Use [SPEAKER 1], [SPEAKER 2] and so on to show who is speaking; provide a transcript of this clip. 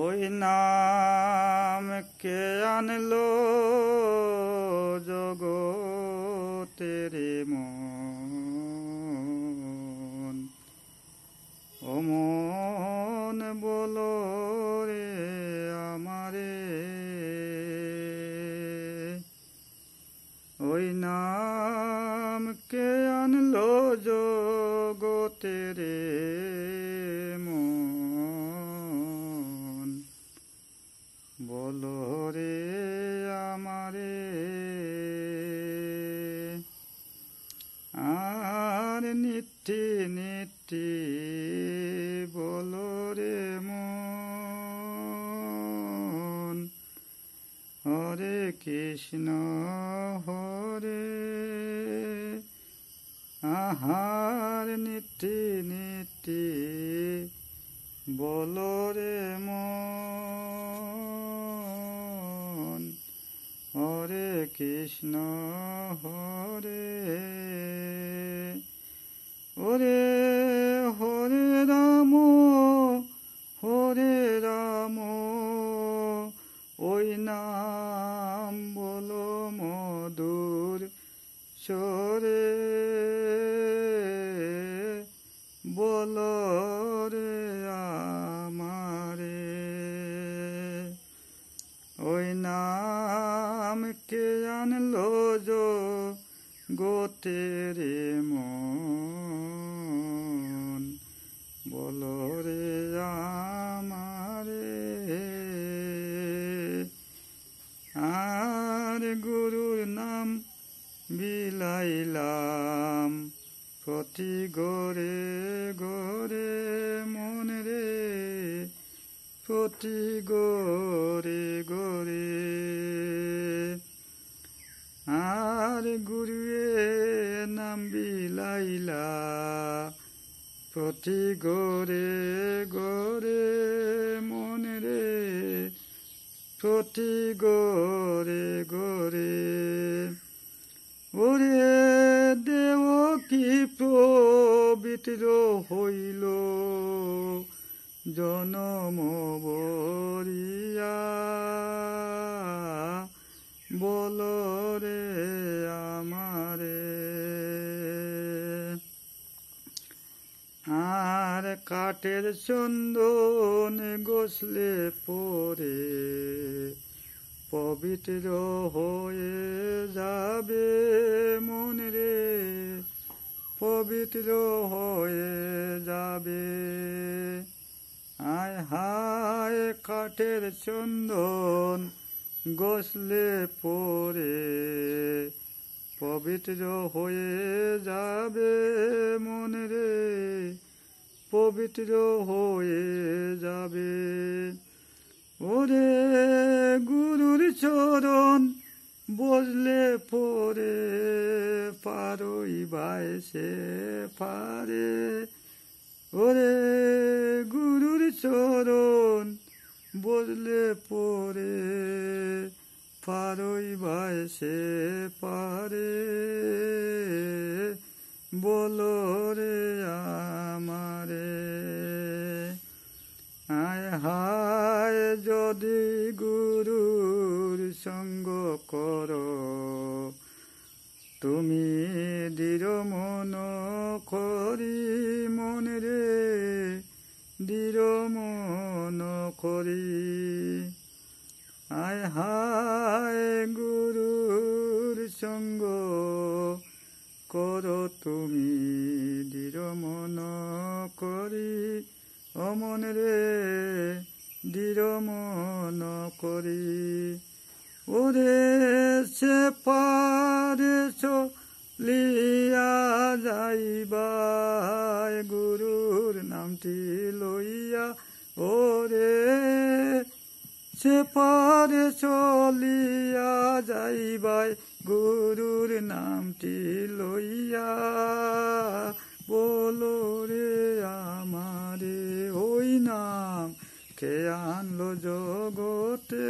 [SPEAKER 1] ওই নাম কে আনলো জগতের মন, ও মন বলো রে আমারে, ওই নাম কে আনলো জগতের মন, বলো রে আমারে। আর নিত্যি নিত্যি বলো রে মন, হরে কৃষ্ণ হরে, আহার নিত্যি নিত্যি বলো রে মন, হরে কৃষ্ণ হরে, ওরে হরে রাম হরে রাম, ওই নাম বলো মধুর স্বরে, বলো রে আমারে, ওই নাম কে আনলো জগতের মন, বলো রে আমারে। আর গুরুর নাম বিলাইলাম প্রতি গোরে গোরে মন রে, প্রতি গোরে গোরে। আর গুরুয়ে নাম বিলাইলা প্রতি গোরে গোরে মন রে, প্রতি গোরে গোরে। ওরে দেবকী পবিত্র হইল জনম বরিয়া, বলো রে আমারে। আর কাঠের চন্দন গোসলে পরে পবিত্র হয়ে যাবে মন রে, পবিত্র হয়ে যাবে। আয় হায় কাঠের চন্দন গোসলে পরে পবিত্র হয়ে যাবে মন রে, পবিত্র হয়ে যাবে। ওরে গুরুর চরণ বসলে পরে পারই বাইসে পারে, ওরে গুরুর চরণ বসলে পরে পারই বাইসে পারে, বলো রে আমারে। আয় হায় যদি গুরুর সঙ্গ করো তুমি দৃঢ় মন করি মন রে, দৃঢ় মন করি। আয় হায় গুরুর সঙ্গ করো তুমি দৃঢ় মন করি, অমন রে দৃঢ় মন করি। ওরে সে পারে চলিয়া যাইবাই গুরুর নামটি লইয়া, ওরে সে পারে চলিয়া যাইবাই গুরুর নামটি লইয়া, বলো রে আমারে। ওই নাম কে আনলো জগতে